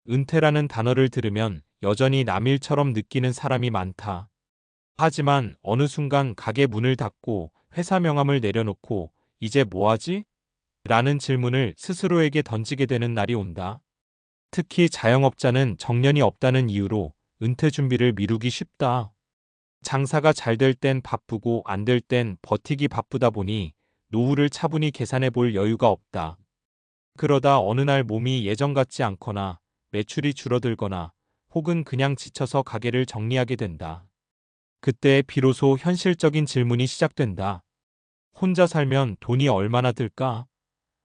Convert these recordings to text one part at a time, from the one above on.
은퇴라는 단어를 들으면 여전히 남일처럼 느끼는 사람이 많다. 하지만 어느 순간 가게 문을 닫고 회사 명함을 내려놓고 이제 뭐하지? 라는 질문을 스스로에게 던지게 되는 날이 온다. 특히 자영업자는 정년이 없다는 이유로 은퇴 준비를 미루기 쉽다. 장사가 잘 될 땐 바쁘고 안 될 땐 버티기 바쁘다 보니 노후를 차분히 계산해 볼 여유가 없다. 그러다 어느 날 몸이 예전 같지 않거나 매출이 줄어들거나 혹은 그냥 지쳐서 가게를 정리하게 된다. 그때 비로소 현실적인 질문이 시작된다. 혼자 살면 돈이 얼마나 들까?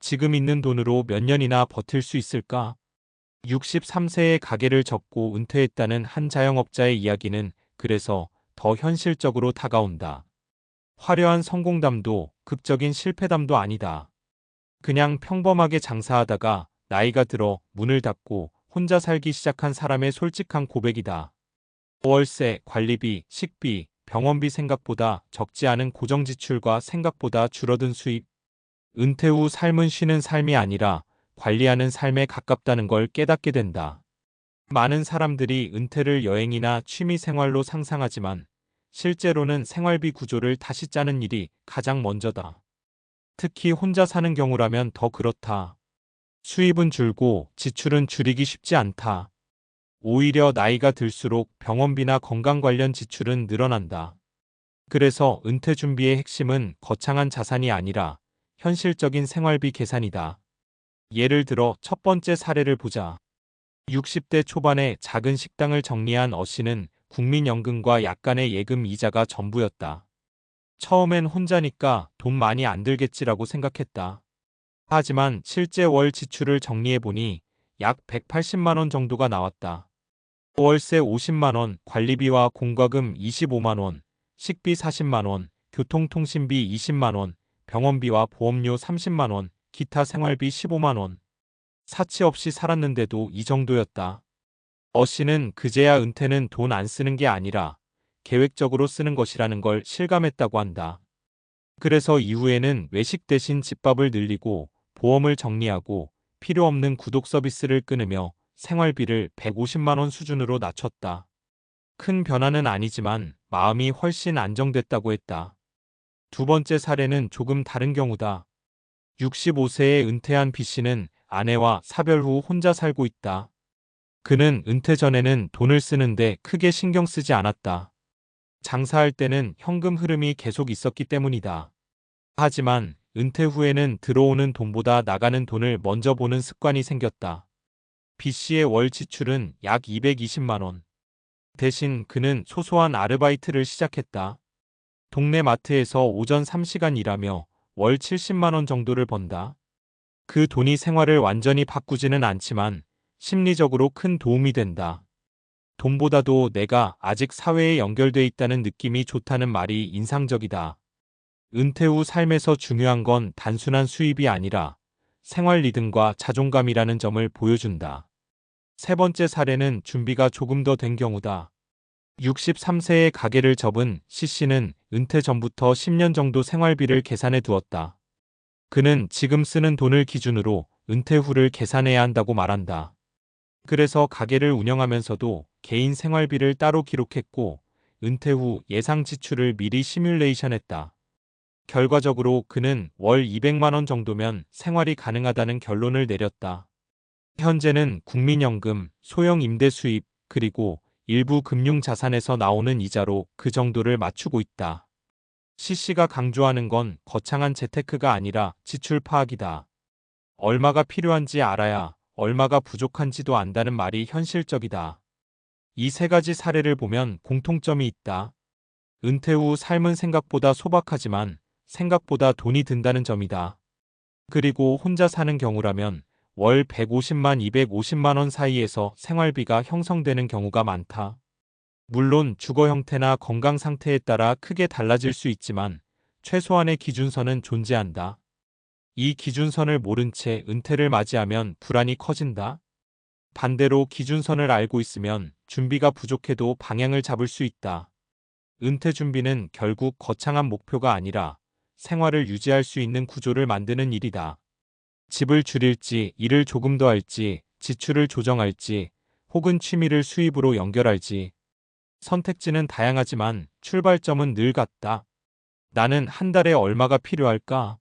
지금 있는 돈으로 몇 년이나 버틸 수 있을까? 63세에 가게를 접고 은퇴했다는 한 자영업자의 이야기는 그래서 더 현실적으로 다가온다. 화려한 성공담도 극적인 실패담도 아니다. 그냥 평범하게 장사하다가 나이가 들어 문을 닫고 혼자 살기 시작한 사람의 솔직한 고백이다. 월세, 관리비, 식비, 병원비 생각보다 적지 않은 고정지출과 생각보다 줄어든 수입. 은퇴 후 삶은 쉬는 삶이 아니라 관리하는 삶에 가깝다는 걸 깨닫게 된다. 많은 사람들이 은퇴를 여행이나 취미 생활로 상상하지만 실제로는 생활비 구조를 다시 짜는 일이 가장 먼저다. 특히 혼자 사는 경우라면 더 그렇다. 수입은 줄고 지출은 줄이기 쉽지 않다. 오히려 나이가 들수록 병원비나 건강 관련 지출은 늘어난다. 그래서 은퇴 준비의 핵심은 거창한 자산이 아니라 현실적인 생활비 계산이다. 예를 들어 첫 번째 사례를 보자. 60대 초반에 작은 식당을 정리한 어 씨는 국민연금과 약간의 예금 이자가 전부였다. 처음엔 혼자니까 돈 많이 안 들겠지라고 생각했다. 하지만 실제 월 지출을 정리해보니 약 180만 원 정도가 나왔다. 월세 50만 원, 관리비와 공과금 25만 원, 식비 40만 원, 교통통신비 20만 원, 병원비와 보험료 30만 원, 기타 생활비 15만 원. 사치 없이 살았는데도 이 정도였다. 어 씨는 그제야 은퇴는 돈 안 쓰는 게 아니라 계획적으로 쓰는 것이라는 걸 실감했다고 한다. 그래서 이후에는 외식 대신 집밥을 늘리고 보험을 정리하고 필요 없는 구독 서비스를 끊으며 생활비를 150만 원 수준으로 낮췄다. 큰 변화는 아니지만 마음이 훨씬 안정됐다고 했다. 두 번째 사례는 조금 다른 경우다. 65세에 은퇴한 B 씨는 아내와 사별 후 혼자 살고 있다. 그는 은퇴 전에는 돈을 쓰는데 크게 신경 쓰지 않았다. 장사할 때는 현금 흐름이 계속 있었기 때문이다. 하지만 은퇴 후에는 들어오는 돈보다 나가는 돈을 먼저 보는 습관이 생겼다. B 씨의 월 지출은 약 220만 원. 대신 그는 소소한 아르바이트를 시작했다. 동네 마트에서 오전 3시간 일하며 월 70만 원 정도를 번다. 그 돈이 생활을 완전히 바꾸지는 않지만 심리적으로 큰 도움이 된다. 돈보다도 내가 아직 사회에 연결돼 있다는 느낌이 좋다는 말이 인상적이다. 은퇴 후 삶에서 중요한 건 단순한 수입이 아니라 생활 리듬과 자존감이라는 점을 보여준다. 세 번째 사례는 준비가 조금 더 된 경우다. 63세에 가게를 접은 C씨는 은퇴 전부터 10년 정도 생활비를 계산해 두었다. 그는 지금 쓰는 돈을 기준으로 은퇴 후를 계산해야 한다고 말한다. 그래서 가게를 운영하면서도 개인 생활비를 따로 기록했고 은퇴 후 예상 지출을 미리 시뮬레이션했다. 결과적으로 그는 월 200만 원 정도면 생활이 가능하다는 결론을 내렸다. 현재는 국민연금, 소형 임대 수입, 그리고 일부 금융자산에서 나오는 이자로 그 정도를 맞추고 있다. C씨가 강조하는 건 거창한 재테크가 아니라 지출 파악이다. 얼마가 필요한지 알아야 얼마가 부족한지도 안다는 말이 현실적이다. 이 세 가지 사례를 보면 공통점이 있다. 은퇴 후 삶은 생각보다 소박하지만 생각보다 돈이 든다는 점이다. 그리고 혼자 사는 경우라면 월 150만 250만 원 사이에서 생활비가 형성되는 경우가 많다. 물론 주거 형태나 건강 상태에 따라 크게 달라질 수 있지만 최소한의 기준선은 존재한다. 이 기준선을 모른 채 은퇴를 맞이하면 불안이 커진다. 반대로 기준선을 알고 있으면 준비가 부족해도 방향을 잡을 수 있다. 은퇴 준비는 결국 거창한 목표가 아니라 생활을 유지할 수 있는 구조를 만드는 일이다. 집을 줄일지, 일을 조금 더 할지, 지출을 조정할지, 혹은 취미를 수입으로 연결할지. 선택지는 다양하지만 출발점은 늘 같다. 나는 한 달에 얼마가 필요할까?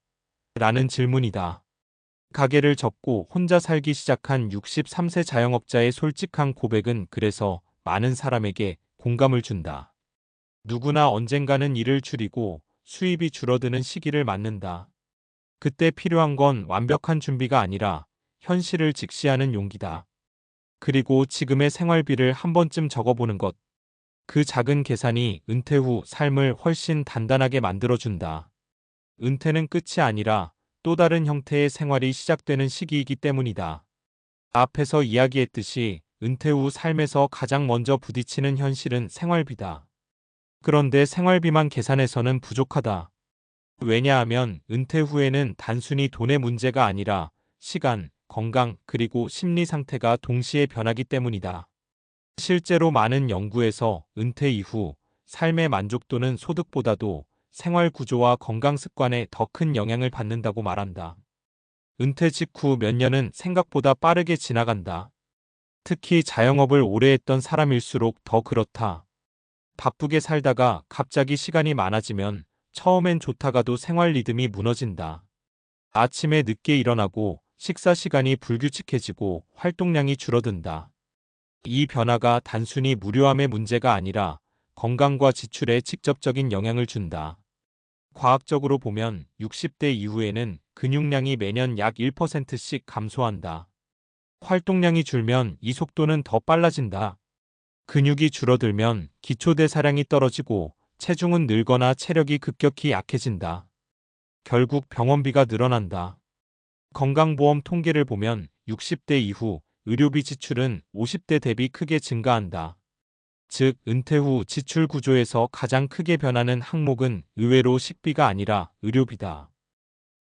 라는 질문이다. 가게를 접고 혼자 살기 시작한 63세 자영업자의 솔직한 고백은 그래서 많은 사람에게 공감을 준다. 누구나 언젠가는 일을 줄이고 수입이 줄어드는 시기를 맞는다. 그때 필요한 건 완벽한 준비가 아니라 현실을 직시하는 용기다. 그리고 지금의 생활비를 한 번쯤 적어보는 것. 그 작은 계산이 은퇴 후 삶을 훨씬 단단하게 만들어준다. 은퇴는 끝이 아니라 또 다른 형태의 생활이 시작되는 시기이기 때문이다. 앞에서 이야기했듯이 은퇴 후 삶에서 가장 먼저 부딪히는 현실은 생활비다. 그런데 생활비만 계산해서는 부족하다. 왜냐하면 은퇴 후에는 단순히 돈의 문제가 아니라 시간, 건강, 그리고 심리 상태가 동시에 변하기 때문이다. 실제로 많은 연구에서 은퇴 이후 삶의 만족도는 소득보다도 생활 구조와 건강 습관에 더 큰 영향을 받는다고 말한다. 은퇴 직후 몇 년은 생각보다 빠르게 지나간다. 특히 자영업을 오래 했던 사람일수록 더 그렇다. 바쁘게 살다가 갑자기 시간이 많아지면 처음엔 좋다가도 생활 리듬이 무너진다. 아침에 늦게 일어나고 식사 시간이 불규칙해지고 활동량이 줄어든다. 이 변화가 단순히 무료함의 문제가 아니라 건강과 지출에 직접적인 영향을 준다. 과학적으로 보면 60대 이후에는 근육량이 매년 약 1%씩 감소한다. 활동량이 줄면 이 속도는 더 빨라진다. 근육이 줄어들면 기초대사량이 떨어지고 체중은 늘거나 체력이 급격히 약해진다. 결국 병원비가 늘어난다. 건강보험 통계를 보면 60대 이후 의료비 지출은 50대 대비 크게 증가한다. 즉, 은퇴 후 지출 구조에서 가장 크게 변하는 항목은 의외로 식비가 아니라 의료비다.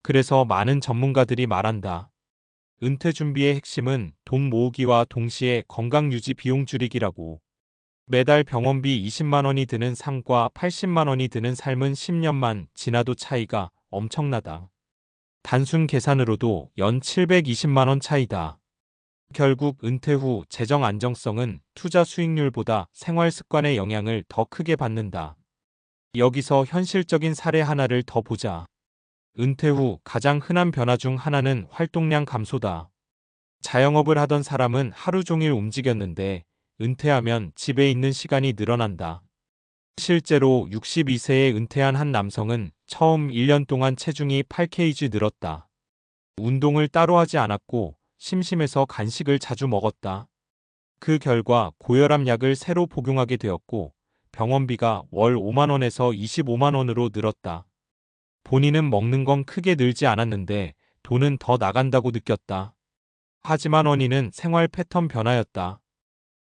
그래서 많은 전문가들이 말한다. 은퇴 준비의 핵심은 돈 모으기와 동시에 건강 유지 비용 줄이기라고. 매달 병원비 20만 원이 드는 삶과 80만 원이 드는 삶은 10년만 지나도 차이가 엄청나다. 단순 계산으로도 연 720만 원 차이다. 결국 은퇴 후 재정 안정성은 투자 수익률보다 생활 습관의 영향을 더 크게 받는다. 여기서 현실적인 사례 하나를 더 보자. 은퇴 후 가장 흔한 변화 중 하나는 활동량 감소다. 자영업을 하던 사람은 하루 종일 움직였는데 은퇴하면 집에 있는 시간이 늘어난다. 실제로 62세에 은퇴한 한 남성은 처음 1년 동안 체중이 8kg 늘었다. 운동을 따로 하지 않았고 심심해서 간식을 자주 먹었다. 그 결과 고혈압 약을 새로 복용하게 되었고 병원비가 월 5만 원에서 25만 원으로 늘었다. 본인은 먹는 건 크게 늘지 않았는데 돈은 더 나간다고 느꼈다. 하지만 원인은 생활 패턴 변화였다.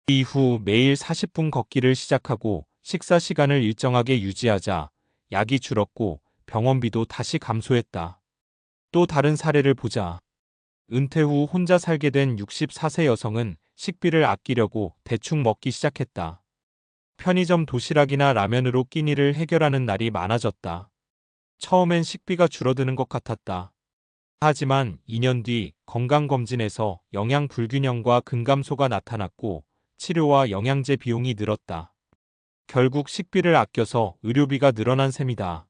이후 매일 40분 걷기를 시작하고 식사 시간을 일정하게 유지하자 약이 줄었고 병원비도 다시 감소했다. 또 다른 사례를 보자. 은퇴 후 혼자 살게 된 64세 여성은 식비를 아끼려고 대충 먹기 시작했다. 편의점 도시락이나 라면으로 끼니를 해결하는 날이 많아졌다. 처음엔 식비가 줄어드는 것 같았다. 하지만 2년 뒤 건강검진에서 영양 불균형과 근감소가 나타났고 치료와 영양제 비용이 늘었다. 결국 식비를 아껴서 의료비가 늘어난 셈이다.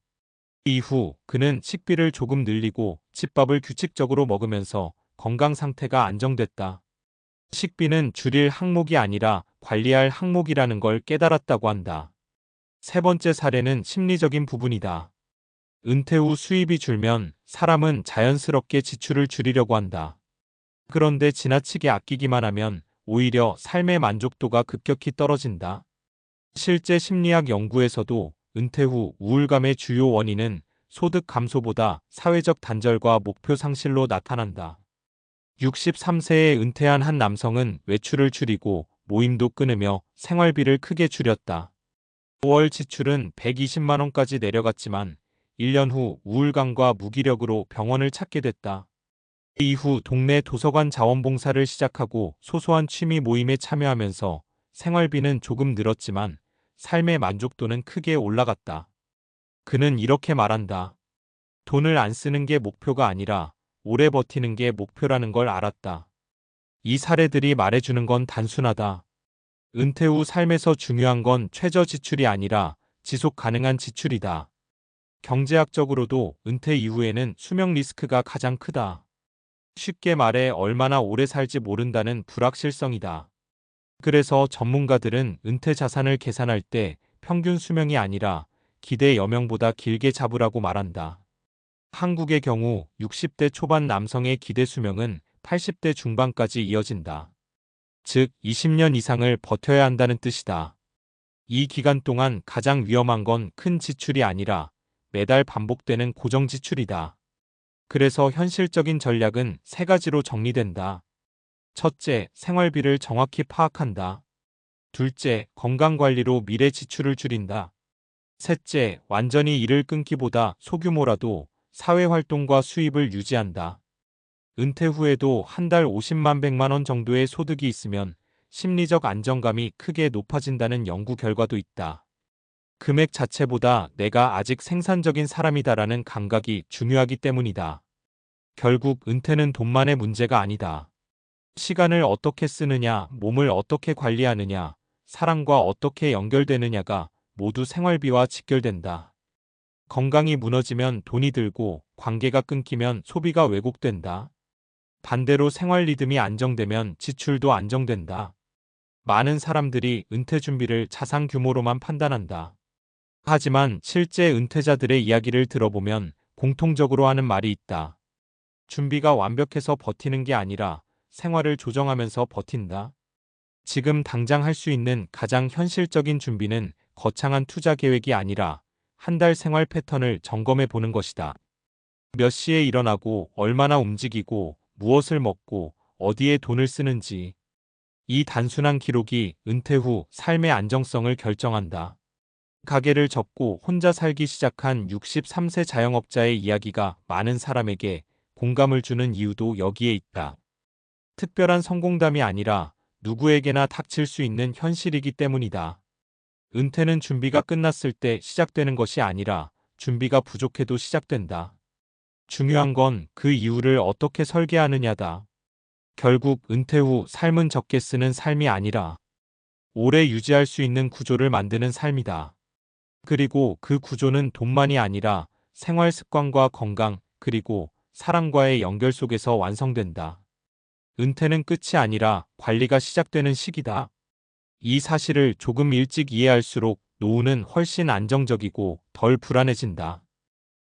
이후 그는 식비를 조금 늘리고 집밥을 규칙적으로 먹으면서 건강 상태가 안정됐다. 식비는 줄일 항목이 아니라 관리할 항목이라는 걸 깨달았다고 한다. 세 번째 사례는 심리적인 부분이다. 은퇴 후 수입이 줄면 사람은 자연스럽게 지출을 줄이려고 한다. 그런데 지나치게 아끼기만 하면 오히려 삶의 만족도가 급격히 떨어진다. 실제 심리학 연구에서도 은퇴 후 우울감의 주요 원인은 소득 감소보다 사회적 단절과 목표 상실로 나타난다. 63세에 은퇴한 한 남성은 외출을 줄이고 모임도 끊으며 생활비를 크게 줄였다. 월 지출은 120만 원까지 내려갔지만 1년 후 우울감과 무기력으로 병원을 찾게 됐다. 이후 동네 도서관 자원봉사를 시작하고 소소한 취미 모임에 참여하면서 생활비는 조금 늘었지만 삶의 만족도는 크게 올라갔다. 그는 이렇게 말한다. 돈을 안 쓰는 게 목표가 아니라 오래 버티는 게 목표라는 걸 알았다. 이 사례들이 말해주는 건 단순하다. 은퇴 후 삶에서 중요한 건 최저 지출이 아니라 지속 가능한 지출이다. 경제학적으로도 은퇴 이후에는 수명 리스크가 가장 크다. 쉽게 말해 얼마나 오래 살지 모른다는 불확실성이다. 그래서 전문가들은 은퇴 자산을 계산할 때 평균 수명이 아니라 기대 여명보다 길게 잡으라고 말한다. 한국의 경우 60대 초반 남성의 기대 수명은 80대 중반까지 이어진다. 즉 20년 이상을 버텨야 한다는 뜻이다. 이 기간 동안 가장 위험한 건 큰 지출이 아니라 매달 반복되는 고정 지출이다. 그래서 현실적인 전략은 세 가지로 정리된다. 첫째, 생활비를 정확히 파악한다. 둘째, 건강관리로 미래 지출을 줄인다. 셋째, 완전히 일을 끊기보다 소규모라도 사회활동과 수입을 유지한다. 은퇴 후에도 한 달 50만 100만 원 정도의 소득이 있으면 심리적 안정감이 크게 높아진다는 연구 결과도 있다. 금액 자체보다 내가 아직 생산적인 사람이다라는 감각이 중요하기 때문이다. 결국 은퇴는 돈만의 문제가 아니다. 시간을 어떻게 쓰느냐, 몸을 어떻게 관리하느냐, 사랑과 어떻게 연결되느냐가 모두 생활비와 직결된다. 건강이 무너지면 돈이 들고 관계가 끊기면 소비가 왜곡된다. 반대로 생활 리듬이 안정되면 지출도 안정된다. 많은 사람들이 은퇴 준비를 자산 규모로만 판단한다. 하지만 실제 은퇴자들의 이야기를 들어보면 공통적으로 하는 말이 있다. 준비가 완벽해서 버티는 게 아니라 생활을 조정하면서 버틴다. 지금 당장 할 수 있는 가장 현실적인 준비는 거창한 투자 계획이 아니라 한 달 생활 패턴을 점검해 보는 것이다. 몇 시에 일어나고 얼마나 움직이고 무엇을 먹고 어디에 돈을 쓰는지. 이 단순한 기록이 은퇴 후 삶의 안정성을 결정한다. 가게를 접고 혼자 살기 시작한 63세 자영업자의 이야기가 많은 사람에게 공감을 주는 이유도 여기에 있다. 특별한 성공담이 아니라 누구에게나 닥칠 수 있는 현실이기 때문이다. 은퇴는 준비가 끝났을 때 시작되는 것이 아니라 준비가 부족해도 시작된다. 중요한 건 그 이유를 어떻게 설계하느냐다. 결국 은퇴 후 삶은 적게 쓰는 삶이 아니라 오래 유지할 수 있는 구조를 만드는 삶이다. 그리고 그 구조는 돈만이 아니라 생활 습관과 건강, 그리고 사랑과의 연결 속에서 완성된다. 은퇴는 끝이 아니라 관리가 시작되는 시기다. 이 사실을 조금 일찍 이해할수록 노후는 훨씬 안정적이고 덜 불안해진다.